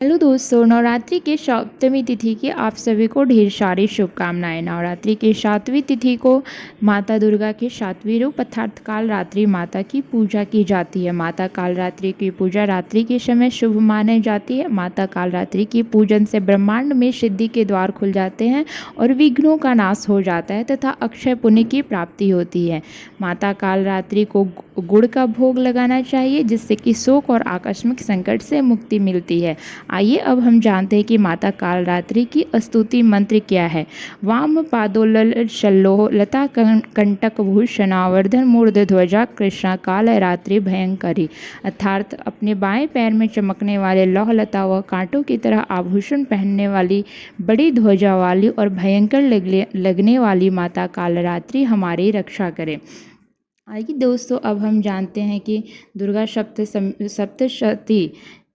Hello दोस्तों, नवरात्रि के सप्तमी तिथि की आप सभी को ढेर सारी शुभकामनाएं। नवरात्रि की सातवीं तिथि को माता दुर्गा के सातवीं रूप अर्थात कालरात्रि माता की पूजा की जाती है। माता कालरात्रि की पूजा रात्रि के समय शुभ माने जाती है। माता कालरात्रि की पूजन से ब्रह्मांड में सिद्धि के द्वार खुल जाते हैं और विघ्नों का नाश हो जाता है तथा अक्षय पुण्य की प्राप्ति होती है। माता कालरात्रि को गुड़ का भोग लगाना चाहिए, जिससे कि शोक और आकस्मिक संकट से मुक्ति मिलती है। आइए अब हम जानते हैं कि माता कालरात्रि की स्तुति मंत्र क्या है। वाम पादोलल शल्लोह लता कंटक भूषणावर्धन मूर्धध्वजा कृष्णा काल रात्रि भयंकरी, अर्थात अपने बाएं पैर में चमकने वाले लौह लता व कांटों की तरह आभूषण पहनने वाली बड़ी ध्वजा वाली और भयंकर लगने वाली माता कालरात्रि हमारी रक्षा करे। आइए दोस्तों, अब हम जानते हैं कि दुर्गा सप्तशती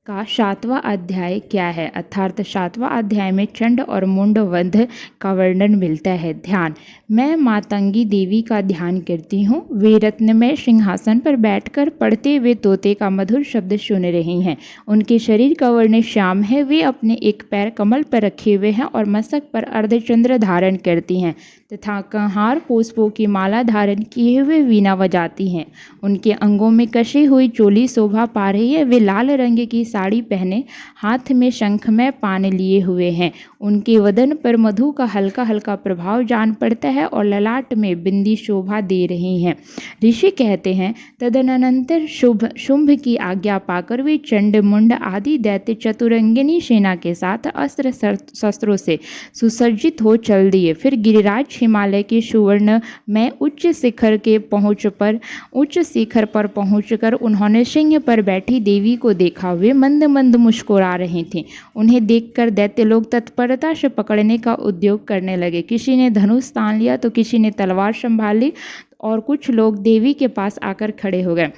का सातवां अध्याय क्या है। अर्थात सातवां अध्याय में चंड और मुंड वध का वर्णन मिलता है। ध्यान। मैं मातंगी देवी का ध्यान करती हूँ। वे रत्नमय सिंहासन पर बैठकर पढ़ते हुए तोते का मधुर शब्द सुन रही हैं। उनके शरीर का वर्ण श्याम है। वे अपने एक पैर कमल पर रखे हुए हैं और मस्तक पर अर्धचंद्र धारण करती हैं तथा कंहार पुष्पों की माला धारण किए हुए वीणा बजाती हैं। उनके अंगों में कशी हुई चोली शोभा पा रही है। वे लाल रंग की साड़ी पहने हाथ में शंखमय पान लिए हुए हैं। उनके वदन पर मधु का हल्का हल्का प्रभाव जान पड़ता है और ललाट में बिंदी शोभा दे रही हैं। ऋषि कहते हैं, तदनंतर शुंभ की आज्ञा पाकर वे चंड मुंड आदि दैत्य चतुरंगिनी सेना के साथ अस्त्र शस्त्रों से सुसज्जित हो चल दिए। फिर गिरिराज हिमालय के सुवर्ण में उच्च शिखर पर पहुंचकर उन्होंने सिंह पर बैठी देवी को देखा। वे मंद मंद मुस्कुरा रहे थे। उन्हें देखकर दैत्य लोग तत्परता से पकड़ने का उद्योग करने लगे। किसी ने धनुष तान लिया तो किसी ने तलवार संभाल ली और कुछ लोग देवी के पास आकर खड़े हो गए।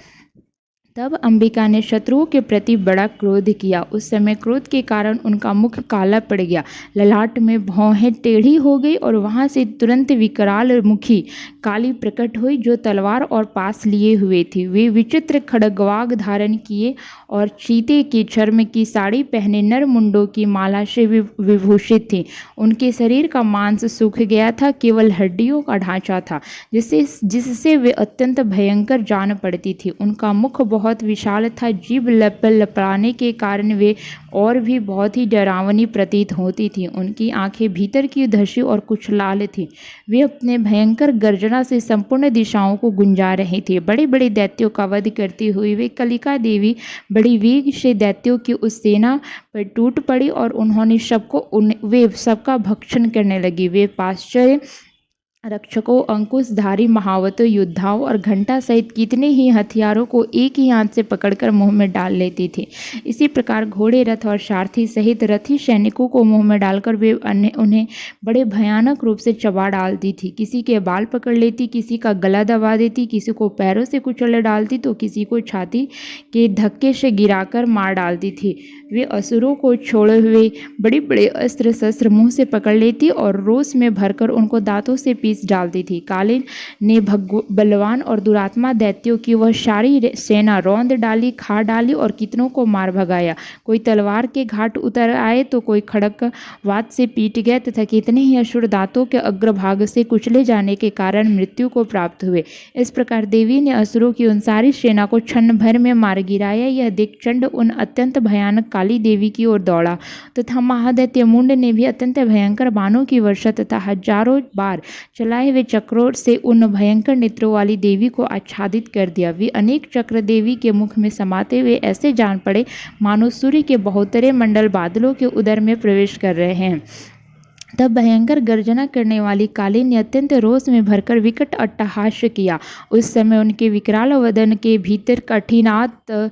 तब अंबिका ने शत्रुओं के प्रति बड़ा क्रोध किया। उस समय क्रोध के कारण उनका मुख काला पड़ गया, ललाट में भौहें टेढ़ी हो गई और वहां से तुरंत विकराल मुखी काली प्रकट हुई, जो तलवार और पास लिए हुए थी। वे विचित्र खड्गवाग धारण किए और चीते के चर्म की साड़ी पहने नर मुंडों की माला से विभूषित थी। उनके शरीर का मांस सूख गया था, केवल हड्डियों का ढांचा था, जिससे वे अत्यंत भयंकर जान पड़ती थी। उनका मुख बहुत विशाल था। जीभ लपलाने के कारण वे और भी बहुत ही डरावनी प्रतीत होती थी। उनकी आंखें भीतर की धसी और कुछ लाल थी। वे अपने भयंकर गर्जना से संपूर्ण दिशाओं को गुंजा रहे थे। बड़े बड़े दैत्यों का वध करती हुई वे कलिका देवी बड़ी वेग से दैत्यों की उस सेना पर टूट पड़ी और वे सबका भक्षण करने लगी। वे पाश्चर्य रक्षकों, अंकुशधारी महावतों, योद्धाओं और घंटा सहित कितने ही हथियारों को एक ही हाथ से पकड़कर मुंह में डाल लेती थी। इसी प्रकार घोड़े, रथ और सारथी सहित रथी सैनिकों को मुंह में डालकर वे उन्हें बड़े भयानक रूप से चबा डालती थी। किसी के बाल पकड़ लेती, किसी का गला दबा देती, किसी को पैरों से कुचल डालती तो किसी को छाती के धक्के से गिराकर मार डालती थी। वे असुरों को छोड़े हुए बड़े बड़े अस्त्र शस्त्र मुंह से पकड़ लेती और रोष में भरकर उनको दांतों से पीस डालती थी। कालीन ने बलवान और दुरात्मा दैत्यों की वह सारी सेना रौंद डाली, खा डाली और कितनों को मार भगाया। कोई तलवार के घाट उतर आए तो कोई खड़क वात से पीट गया तथा कितने ही असुर दांतों के अग्रभाग से कुचले जाने के कारण मृत्यु को प्राप्त हुए। इस प्रकार देवी ने असुरों की उन सारी सेना को क्षण भर में मार गिराया। यह देख चंड उन अत्यंत भयानक काली देवी की ओर दौड़ा तथा महादैत्य मुंड ने भी अत्यंत भयंकर बाणों की वर्षा तथा हजारों बार चलाए हुए चक्रों से उन भयंकर नेत्रों वाली देवी को आच्छादित कर दिया। वे अनेक चक्र देवी के मुख में समाते हुए ऐसे जान पड़े मानो सूर्य के बहुतरे मंडल बादलों के उदर में प्रवेश कर रहे हैं। तब भयंकर गर्जना करने वाली काली ने अत्यंत रोष में भरकर विकट अट्टहास्य किया। उस समय उनके विकराल वदन के भीतर कठिनात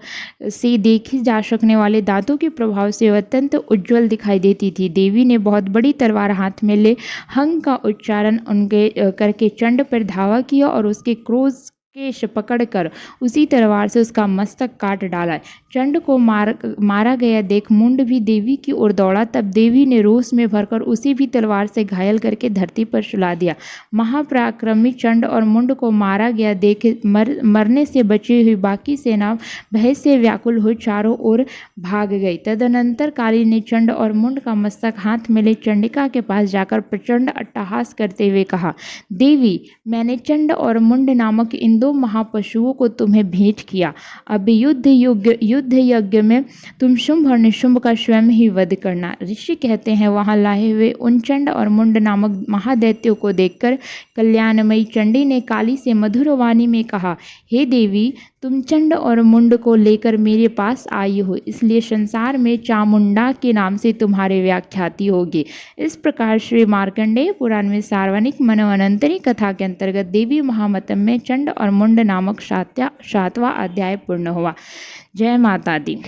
से देखी जा सकने वाले दांतों के प्रभाव से अत्यंत उज्ज्वल दिखाई देती थी। देवी ने बहुत बड़ी तलवार हाथ में ले हंग का उच्चारण उनके करके चंड पर धावा किया और उसके क्रोध केश पकड़कर उसी तलवार से उसका मस्तक काट डाला। चंड को मारा गया देख मुंड भी देवी की ओर दौड़ा। तब देवी ने रोष में भरकर उसे भी तलवार से घायल करके धरती पर सुला दिया। महापराक्रमी चंड और मुंड को मारा गया देख मरने से बची हुई बाकी सेना भय से व्याकुल हुई चारों ओर भाग गई। तदनंतर काली ने चंड और मुंड का मस्तक हाथ में ले चंडिका के पास जाकर प्रचंड अट्टहास करते हुए कहा, देवी, मैंने चंड और मुंड नामक इन दो महापशुओं को तुम्हें भेंट किया। अब युद्ध यज्ञ में तुम शुंभ और निशुंभ का स्वयं ही वध करना। ऋषि कहते हैं, वहां लाए हुए उन चंड और मुंड नामक महादैत्यों को देखकर कल्याणमयी चंडी ने काली से मधुर वाणी में कहा, हे देवी, तुम चंड और मुंड को लेकर मेरे पास आई हो, इसलिए संसार में चामुंडा के नाम से तुम्हारे व्याख्याति होगी। इस प्रकार श्री मार्कंडेय पुराण में सार्वनिक मनवंतरी कथा के अंतर्गत देवी महात्म्य में चंड और मुंड नामक 7वां अध्याय पूर्ण हुआ। जय माता दी।